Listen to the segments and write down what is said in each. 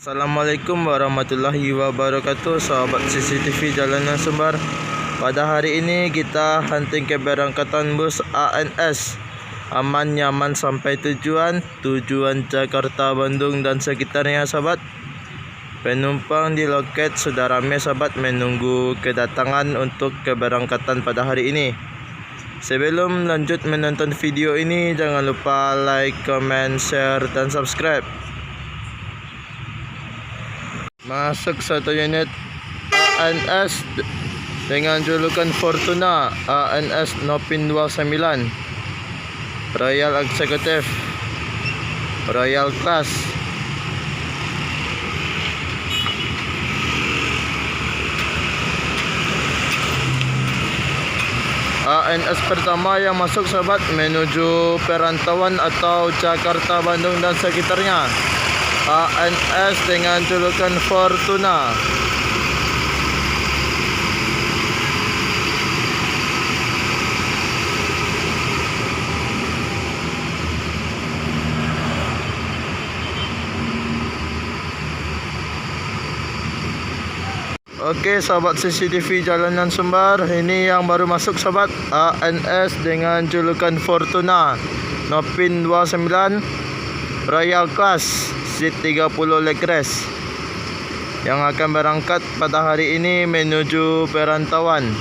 Assalamualaikum warahmatullahi wabarakatuh, sahabat CCTV Jalanan Sumbar. Pada hari ini kita hunting keberangkatan bus ANS aman nyaman sampai tujuan Jakarta, Bandung dan sekitarnya, sahabat. Penumpang di loket sudah ramai, sahabat, menunggu kedatangan untuk keberangkatan pada hari ini. Sebelum lanjut menonton video ini, jangan lupa like, comment, share dan subscribe. Masuk satu unit ANS dengan julukan Fortuna ANS Nopin 29 Royal Executive Royal Class. ANS pertama yang masuk, sahabat, menuju perantauan atau Jakarta, Bandung dan sekitarnya. ANS dengan julukan Fortuna. Oke, sahabat CCTV Jalanan Sumbar, ini yang baru masuk, sahabat, ANS dengan julukan Fortuna Nopin 29 Royal Class Seat 30 Legres yang akan berangkat pada hari ini menuju perantauan.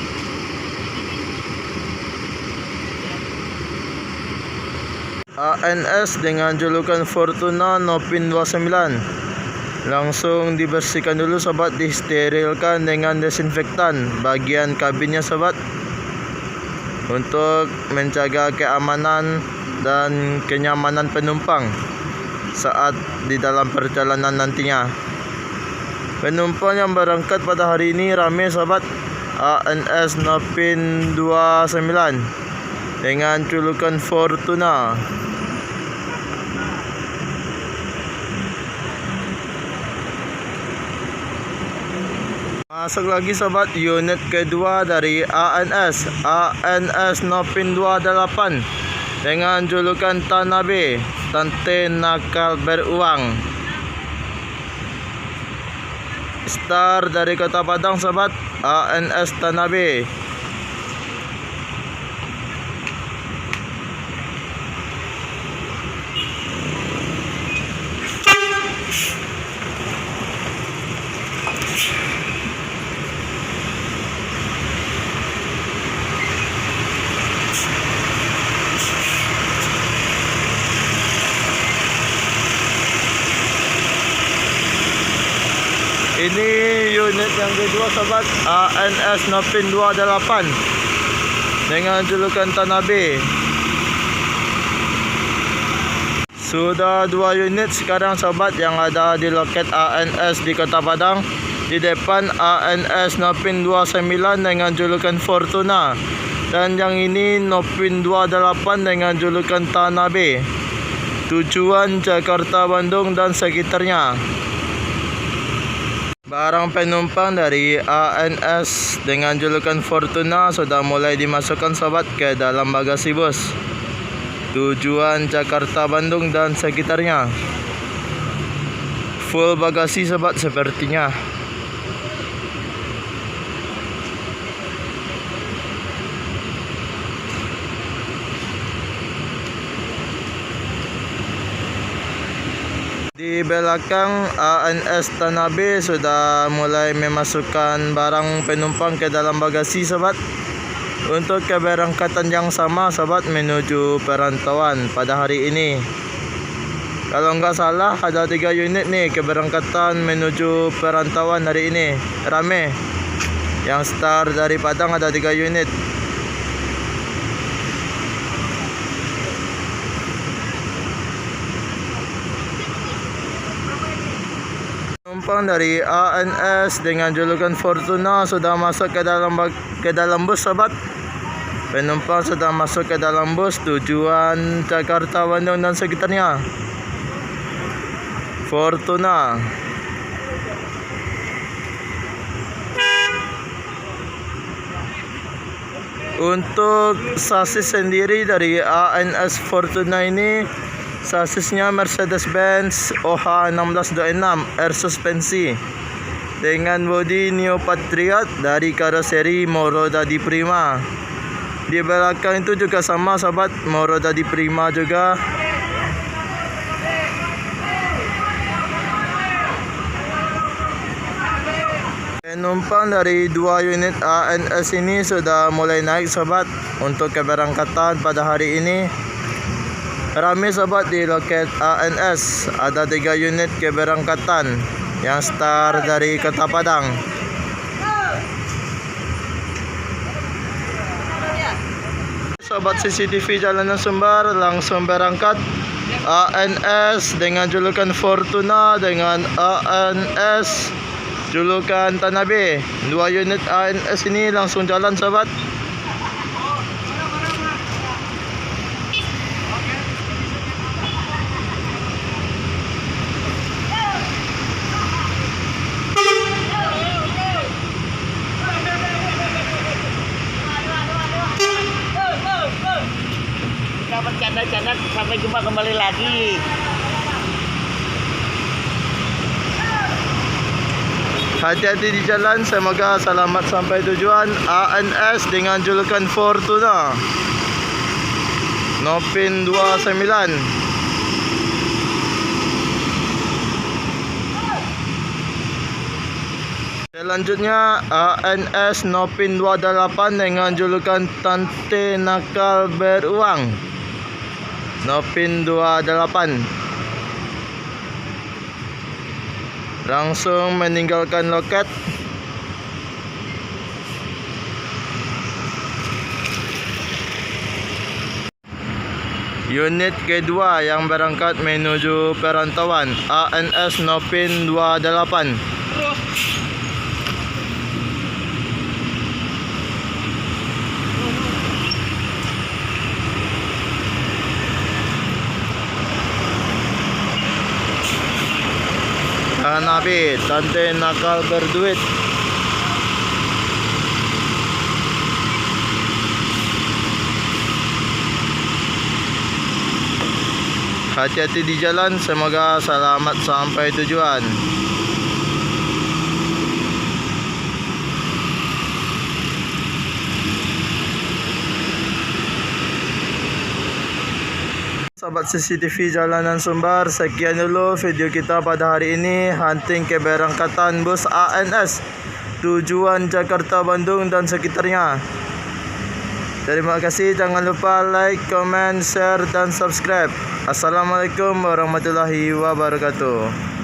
ANS dengan julukan Fortuna Nopin 29 langsung dibersihkan dulu, sahabat, disterilkan dengan desinfektan bagian kabinnya, sahabat, untuk menjaga keamanan dan kenyamanan penumpang saat di dalam perjalanan nantinya. Penumpang yang berangkat pada hari ini ramai, sahabat. ANS Nopin 29 dengan julukan Fortuna. Masuk lagi, sahabat, unit kedua dari ANS Nopin 28 dengan julukan Tanabe, Tante Nakal Beruang. Star dari Kota Padang, sahabat, ANS Tanabe. Ini unit yang kedua, sahabat, ANS Nopin 28 dengan julukan Tanabe. Sudah 2 unit sekarang, sahabat, yang ada di loket ANS di Kota Padang. Di depan ANS Nopin 29 dengan julukan Fortuna, dan yang ini Nopin 28 dengan julukan Tanabe. Tujuan Jakarta, Bandung dan sekitarnya. Barang penumpang dari ANS dengan julukan Fortuna sudah mulai dimasukkan, sahabat, ke dalam bagasi bus. Tujuan Jakarta, Bandung dan sekitarnya. Full bagasi, sahabat, sepertinya. Di belakang ANS Tanabe sudah mulai memasukkan barang penumpang ke dalam bagasi, sahabat, untuk keberangkatan yang sama, sahabat, menuju perantauan pada hari ini. Kalau nggak salah ada 3 unit nih keberangkatan menuju perantauan hari ini. Rame. Yang start dari Padang ada 3 unit. Penumpang dari ANS dengan julukan Fortuna sudah masuk ke dalam bus, sahabat. Penumpang sudah masuk ke dalam bus tujuan Jakarta, Bandung dan sekitarnya. Fortuna. Untuk sasis sendiri dari ANS Fortuna ini Sasisnya Mercedes-Benz OH1626 air suspensi dengan bodi Neo Patriot dari karoseri Moroda di Prima. Di belakang itu juga sama sahabat, Moroda di Prima juga. Penumpang dari 2 unit ANS ini sudah mulai naik sahabat untuk keberangkatan pada hari ini. Ramai sahabat di loket ANS, ada 3 unit keberangkatan yang start dari Kota Padang. Sahabat CCTV Jalanan Sumbar langsung berangkat ANS dengan julukan Fortuna dengan ANS julukan Tanabe. 2 unit ANS ini langsung jalan sahabat. Bercanda-canda sampai jumpa kembali lagi. Hati-hati di jalan, semoga selamat sampai tujuan. ANS dengan julukan Fortuna Nopin 29. Selanjutnya ANS Nopin 28 dengan julukan Tante Nakal Beruang Nopin 28 langsung meninggalkan loket. Unit kedua yang berangkat menuju perantauan ANS Nopin 28. Nabi, Tante Nakal Berduit. Hati-hati di jalan, semoga selamat sampai tujuan. Sahabat CCTV Jalanan Sumbar, sekian dulu video kita pada hari ini. Hunting keberangkatan bus ANS tujuan Jakarta, Bandung dan sekitarnya. Terima kasih, jangan lupa like, comment, share dan subscribe. Assalamualaikum warahmatullahi wabarakatuh.